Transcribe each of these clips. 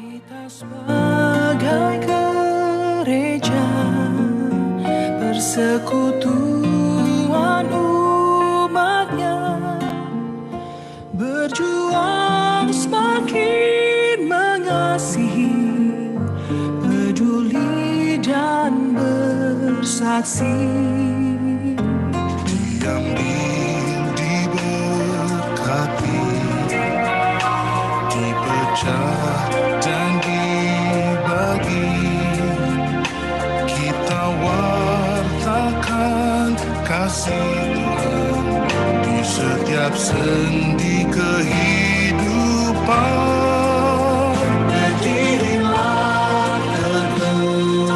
Kita sebagai gereja, persekutuan umatnya, berjuang semakin mengasihi, peduli dan bersaksi. Diambil, diberkati, dipecah dan dibagi. Kita wartakan kasih Tuhan di setiap sendi kehidupan. Berdirilah teguh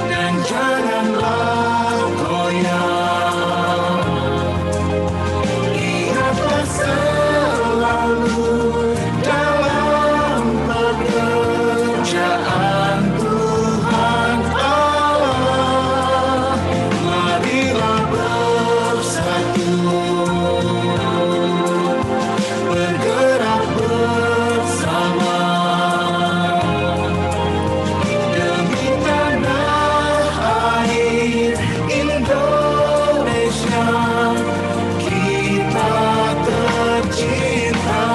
dan janganlah goyah. Ingatlah selalu dalam pekerjaan Tuhan Allah. Marilah bersatu, bergerak bersama demi tanah air Indonesia kita tercinta.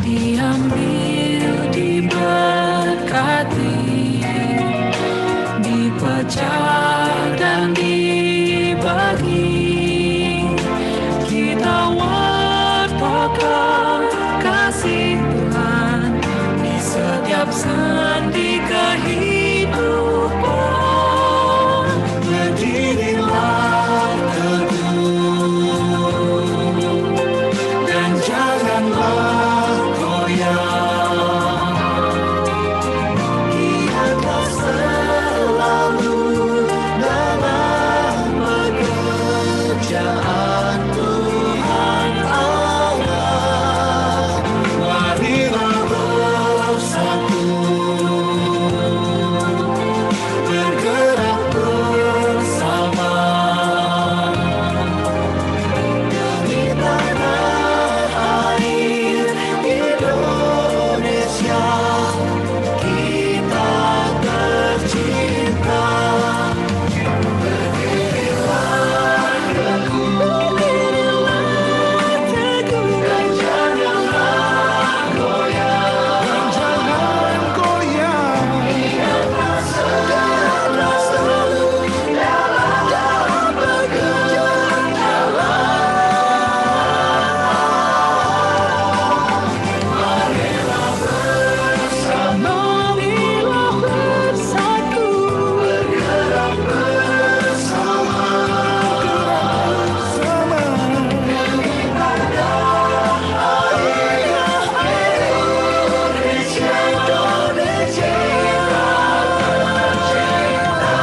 Diambil, diberkati, dipecah dan dibagi. Kita wartakan kasih Tuhan di setiap sendi kehidupan. Berdirilah teguh dan janganlah goyah. Ingatlah selalu dalam pekerjaan Tuhan Allah. Marilah bersatu, bergerak bersama demi tanah air Indonesia kita tercinta. Berdirilah teguh dan janganlah goyah. Ingatlah selalu dalam pekerjaan Marilah bersatu, bergerak bersama demi tanah air Indonesia tercinta.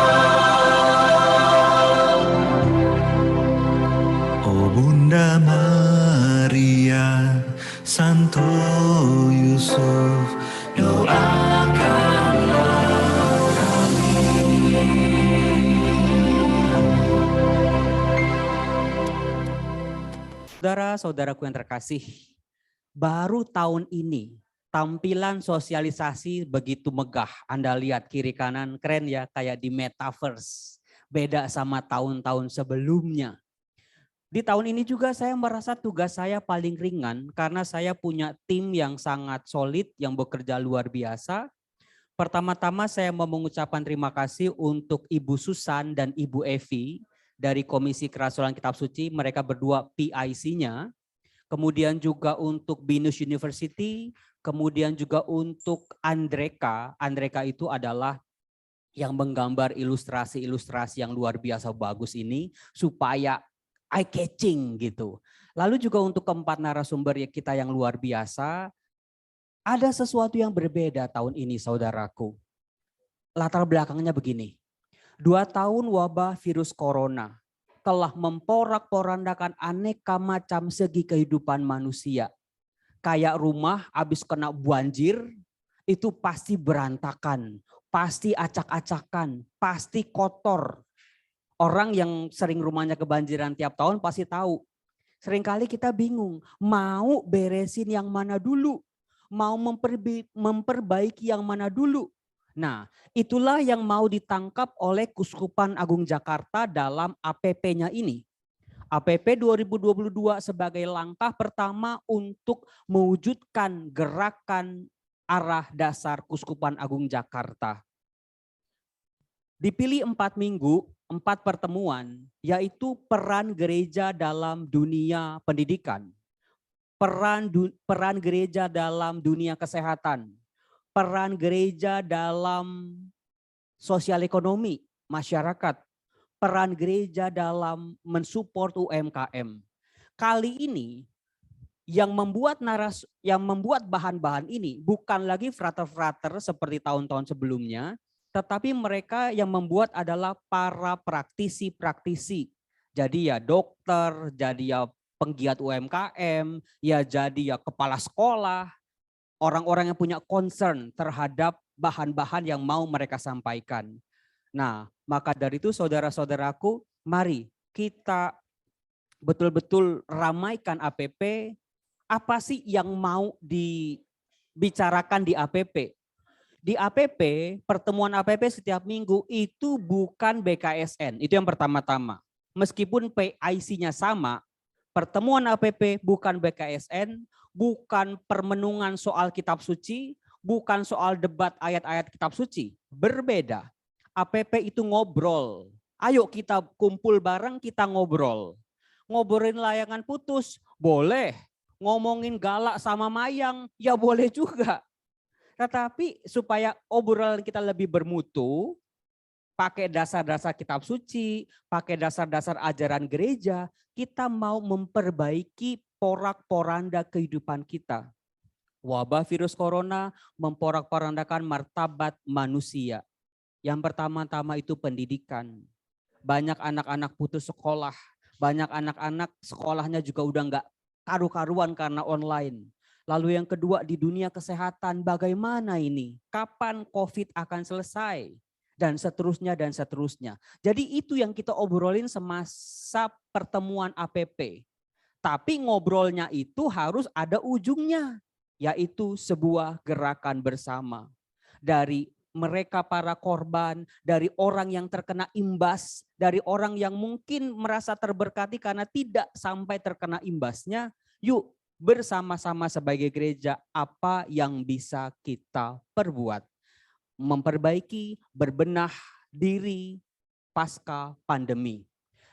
Oh Bunda Maria, Santo Yusuf, doakanlah Saudara-saudaraku yang terkasih, baru tahun ini tampilan sosialisasi begitu megah. Anda lihat kiri kanan keren ya, kayak di metaverse. Beda sama tahun-tahun sebelumnya. Di tahun ini juga saya merasa tugas saya paling ringan karena saya punya tim yang sangat solid yang bekerja luar biasa. Pertama-tama saya mau mengucapkan terima kasih untuk Ibu Susan dan Ibu Evi dari Komisi Kerasulan Kitab Suci, mereka berdua PIC-nya. Kemudian juga untuk Binus University, kemudian juga untuk Andreka. Andreka itu adalah yang menggambar ilustrasi-ilustrasi yang luar biasa bagus ini supaya eye catching gitu. Lalu juga untuk keempat narasumber kita yang luar biasa, Ada sesuatu yang berbeda tahun ini, saudaraku. Latar belakangnya begini. 2 tahun wabah virus corona telah memporak-porandakan aneka macam segi kehidupan manusia. Kayak rumah habis kena banjir, itu pasti berantakan, pasti acak-acakan, pasti kotor. Orang yang sering rumahnya kebanjiran tiap tahun pasti tahu. Seringkali kita bingung, mau beresin yang mana dulu, mau memperbaiki yang mana dulu. Nah, itulah yang mau ditangkap oleh Kuskupan Agung Jakarta dalam APP-nya ini. APP 2022 sebagai langkah pertama untuk mewujudkan gerakan arah dasar Kuskupan Agung Jakarta. Dipilih 4 minggu, 4 pertemuan, yaitu peran gereja dalam dunia pendidikan, peran gereja dalam dunia kesehatan, peran gereja dalam sosial ekonomi masyarakat, peran gereja dalam mensupport UMKM. Kali ini yang membuat bahan-bahan ini bukan lagi frater-frater seperti tahun-tahun sebelumnya, tetapi mereka yang membuat adalah para praktisi-praktisi. Jadi ya dokter, jadi ya penggiat UMKM, ya jadi ya kepala sekolah, orang-orang yang punya concern terhadap bahan-bahan yang mau mereka sampaikan. Nah, maka dari itu saudara-saudaraku, mari kita betul-betul ramaikan APP. Apa sih yang mau dibicarakan di APP? Di APP, pertemuan APP setiap minggu itu bukan BKSN, itu yang pertama-tama. Meskipun PIC-nya sama, pertemuan APP bukan BKSN, bukan permenungan soal kitab suci, bukan soal debat ayat-ayat kitab suci. Berbeda. APP itu ngobrol. Ayo kita kumpul bareng, kita ngobrol. Ngobrolin layangan putus, boleh. Ngomongin galak sama mayang, ya boleh juga. Tetapi supaya obrolan kita lebih bermutu, pakai dasar-dasar kitab suci, pakai dasar-dasar ajaran gereja, kita mau memperbaiki porak-poranda kehidupan kita. Wabah virus corona memporak-porandakan martabat manusia. Yang pertama-tama itu pendidikan. Banyak anak-anak putus sekolah, banyak anak-anak sekolahnya juga udah enggak karu-karuan karena online. Lalu yang kedua di dunia kesehatan, bagaimana ini? Kapan COVID akan selesai? Dan seterusnya dan seterusnya. Jadi itu yang kita obrolin semasa pertemuan APP. Tapi ngobrolnya itu harus ada ujungnya, yaitu sebuah gerakan bersama. Dari mereka para korban, dari orang yang terkena imbas, dari orang yang mungkin merasa terberkati karena tidak sampai terkena imbasnya, yuk bersama-sama sebagai gereja apa yang bisa kita perbuat. Memperbaiki, berbenah diri pasca pandemi.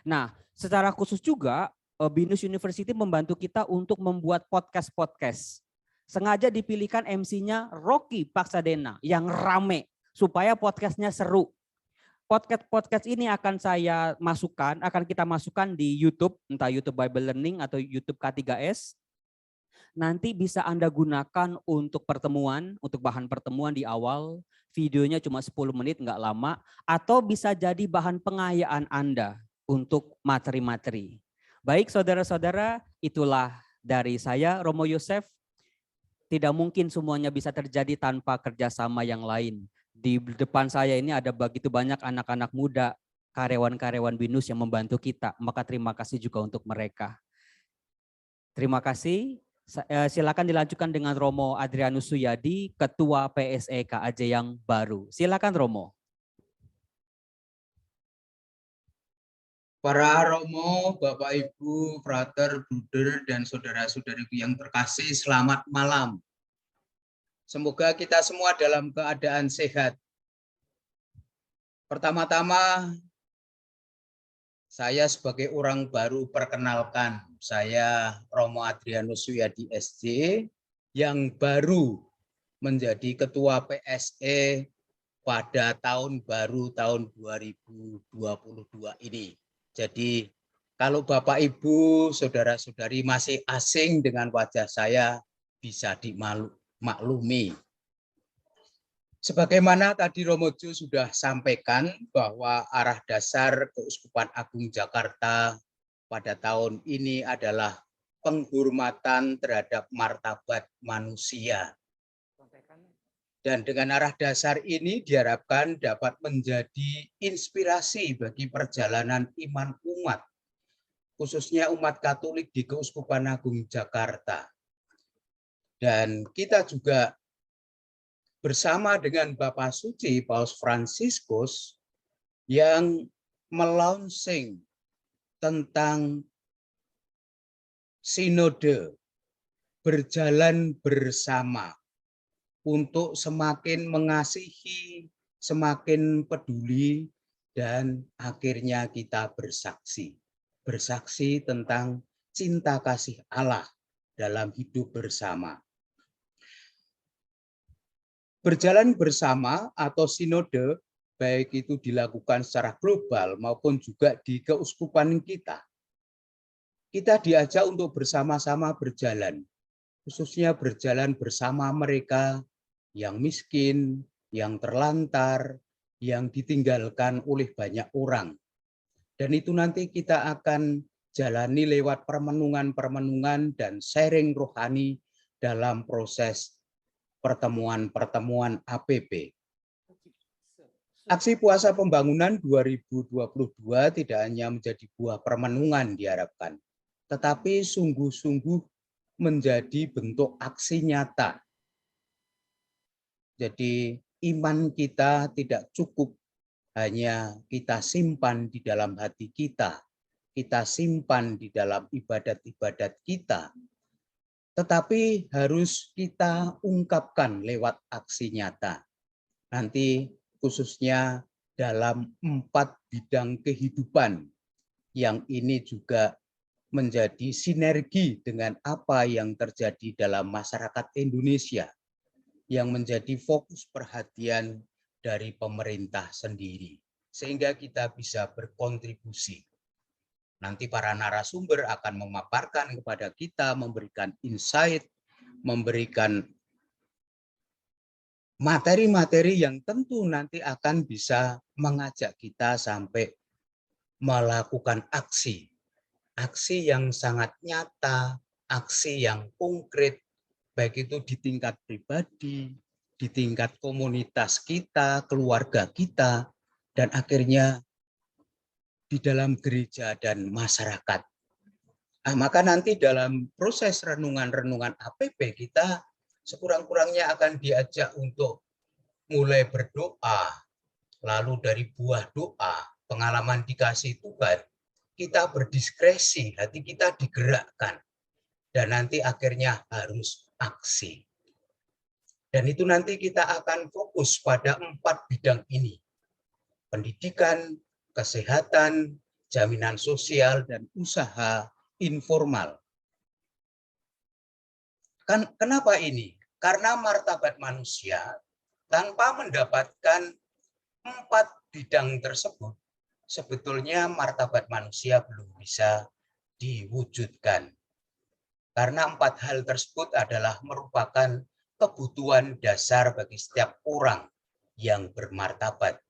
Nah, secara khusus juga BINUS University membantu kita untuk membuat podcast-podcast. Sengaja dipilihkan MC-nya Rocky Paksadena yang rame supaya podcastnya seru. Podcast ini akan kita masukkan di YouTube, entah YouTube Bible Learning atau YouTube K3S. Nanti bisa Anda gunakan untuk pertemuan, untuk bahan pertemuan di awal, videonya cuma 10 menit nggak lama, atau bisa jadi bahan pengayaan Anda untuk materi-materi. Baik saudara-saudara, itulah dari saya Romo Yosef. Tidak mungkin semuanya bisa terjadi tanpa kerjasama yang lain. Di depan saya ini ada begitu banyak anak-anak muda, karyawan-karyawan BINUS yang membantu kita, maka terima kasih juga untuk mereka. Terima kasih. Silakan dilanjutkan dengan Romo Adrianus Suyadi, Ketua PSE KAJ yang baru. Silakan Romo. Para Romo, Bapak Ibu, Frater, Bruder, dan saudara-saudariku yang terkasih, selamat malam. Semoga kita semua dalam keadaan sehat. Pertama-tama, saya sebagai orang baru perkenalkan, saya Romo Adrianus Suyadi SJ yang baru menjadi Ketua PSE pada tahun baru tahun 2022 ini. Jadi kalau Bapak Ibu, saudara-saudari masih asing dengan wajah saya, bisa maklumi. Sebagaimana tadi Romo Jo sudah sampaikan bahwa arah dasar Keuskupan Agung Jakarta pada tahun ini adalah penghormatan terhadap martabat manusia. Dan dengan arah dasar ini diharapkan dapat menjadi inspirasi bagi perjalanan iman umat, khususnya umat Katolik di Keuskupan Agung Jakarta. Dan kita juga bersama dengan Bapak Suci Paus Fransiskus yang melaunching tentang sinode berjalan bersama untuk semakin mengasihi, semakin peduli, dan akhirnya kita bersaksi. Bersaksi tentang cinta kasih Allah dalam hidup bersama. Berjalan bersama atau sinode, baik itu dilakukan secara global maupun juga di keuskupan kita. Kita diajak untuk bersama-sama berjalan, khususnya berjalan bersama mereka yang miskin, yang terlantar, yang ditinggalkan oleh banyak orang. Dan itu nanti kita akan jalani lewat permenungan-permenungan dan sharing rohani dalam proses pertemuan-pertemuan APP. Aksi Puasa Pembangunan 2022 tidak hanya menjadi buah permenungan diharapkan, tetapi sungguh-sungguh menjadi bentuk aksi nyata. Jadi iman kita tidak cukup hanya kita simpan di dalam hati kita simpan di dalam ibadat-ibadat kita, tetapi harus kita ungkapkan lewat aksi nyata. Nanti khususnya dalam 4 bidang kehidupan yang ini juga menjadi sinergi dengan apa yang terjadi dalam masyarakat Indonesia, yang menjadi fokus perhatian dari pemerintah sendiri, sehingga kita bisa berkontribusi. Nanti para narasumber akan memaparkan kepada kita, memberikan insight, memberikan materi-materi yang tentu nanti akan bisa mengajak kita sampai melakukan aksi. Aksi yang sangat nyata, aksi yang konkret, baik itu di tingkat pribadi, di tingkat komunitas kita, keluarga kita, dan akhirnya di dalam gereja dan masyarakat. Nah, maka nanti dalam proses renungan-renungan APP kita sekurang-kurangnya akan diajak untuk mulai berdoa, lalu dari buah doa, pengalaman dikasih Tuhan, kita berdiskresi, hati kita digerakkan, dan nanti akhirnya harus aksi. Dan itu nanti kita akan fokus pada 4 bidang ini. Pendidikan, kesehatan, jaminan sosial, dan usaha informal. Kenapa ini? Karena martabat manusia tanpa mendapatkan 4 bidang tersebut, sebetulnya martabat manusia belum bisa diwujudkan. Karena 4 hal tersebut adalah merupakan kebutuhan dasar bagi setiap orang yang bermartabat.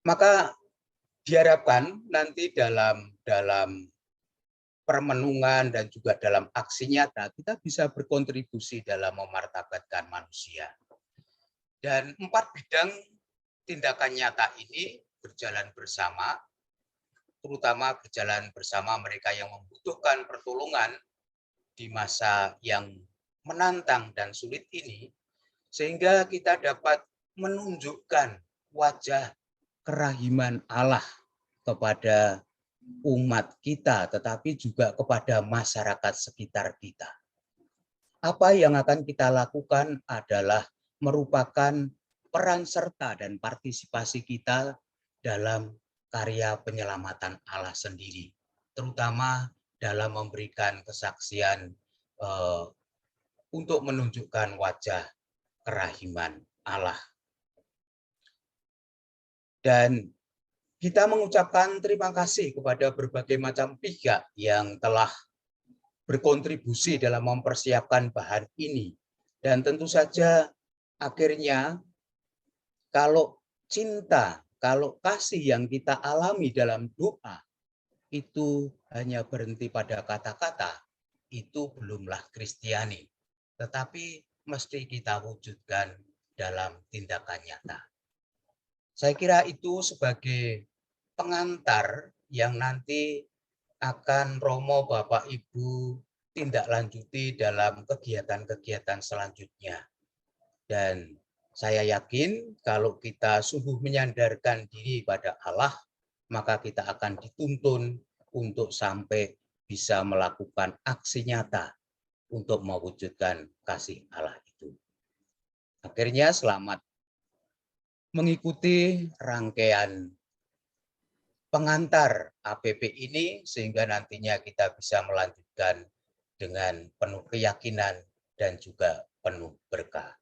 Maka diharapkan nanti dalam permenungan dan juga dalam aksi nyata kita bisa berkontribusi dalam memartabatkan manusia. Dan 4 bidang tindakan nyata ini berjalan bersama, terutama berjalan bersama mereka yang membutuhkan pertolongan di masa yang menantang dan sulit ini, sehingga kita dapat menunjukkan wajah kerahiman Allah kepada umat kita, tetapi juga kepada masyarakat sekitar kita. Apa yang akan kita lakukan adalah merupakan peran serta dan partisipasi kita dalam karya penyelamatan Allah sendiri, terutama dalam memberikan kesaksian untuk menunjukkan wajah kerahiman Allah. Dan kita mengucapkan terima kasih kepada berbagai macam pihak yang telah berkontribusi dalam mempersiapkan bahan ini. Dan tentu saja akhirnya kalau cinta, kalau kasih yang kita alami dalam doa itu hanya berhenti pada kata-kata, itu belumlah Kristiani. Tetapi mesti kita wujudkan dalam tindakan nyata. Saya kira itu sebagai pengantar yang nanti akan Romo Bapak Ibu tindak lanjuti dalam kegiatan-kegiatan selanjutnya. Dan saya yakin kalau kita sungguh menyandarkan diri pada Allah, maka kita akan dituntun untuk sampai bisa melakukan aksi nyata untuk mewujudkan kasih Allah itu. Akhirnya selamat mengikuti rangkaian pengantar APP ini sehingga nantinya kita bisa melanjutkan dengan penuh keyakinan dan juga penuh berkah.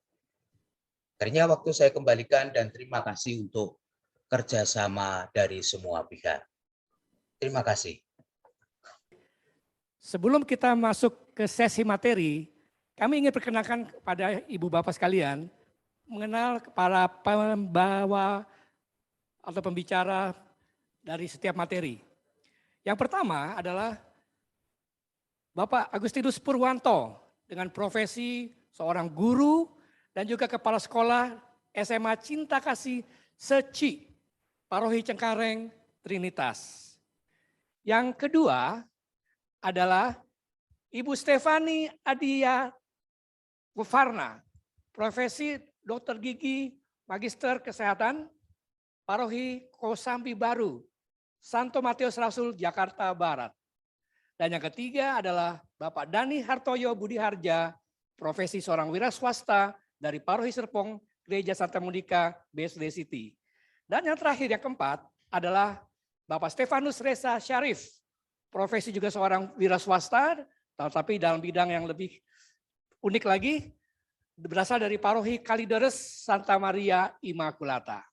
Akhirnya waktu saya kembalikan dan terima kasih untuk kerjasama dari semua pihak. Terima kasih. Sebelum kita masuk ke sesi materi, kami ingin perkenalkan kepada Ibu Bapak sekalian mengenal para pembawa atau pembicara dari setiap materi. Yang pertama adalah Bapak Agustinus Purwanto dengan profesi seorang guru dan juga kepala sekolah SMA Cinta Kasih Seci, Parohi Cengkareng, Trinitas. Yang kedua adalah Ibu Stefani Adia Wafarna, profesi dokter gigi, magister kesehatan, Parohi Kosambi Baru, Santo Matius Rasul, Jakarta Barat. Dan yang ketiga adalah Bapak Dani Hartoyo Budiharja, profesi seorang wira swasta dari Parohi Serpong, Gereja Santa Monica, BSD City. Dan yang terakhir, yang keempat adalah Bapak Stefanus Reza Syarif, profesi juga seorang wira swasta, tapi dalam bidang yang lebih unik lagi, berasal dari Parohi Kalideres Santa Maria Immaculata.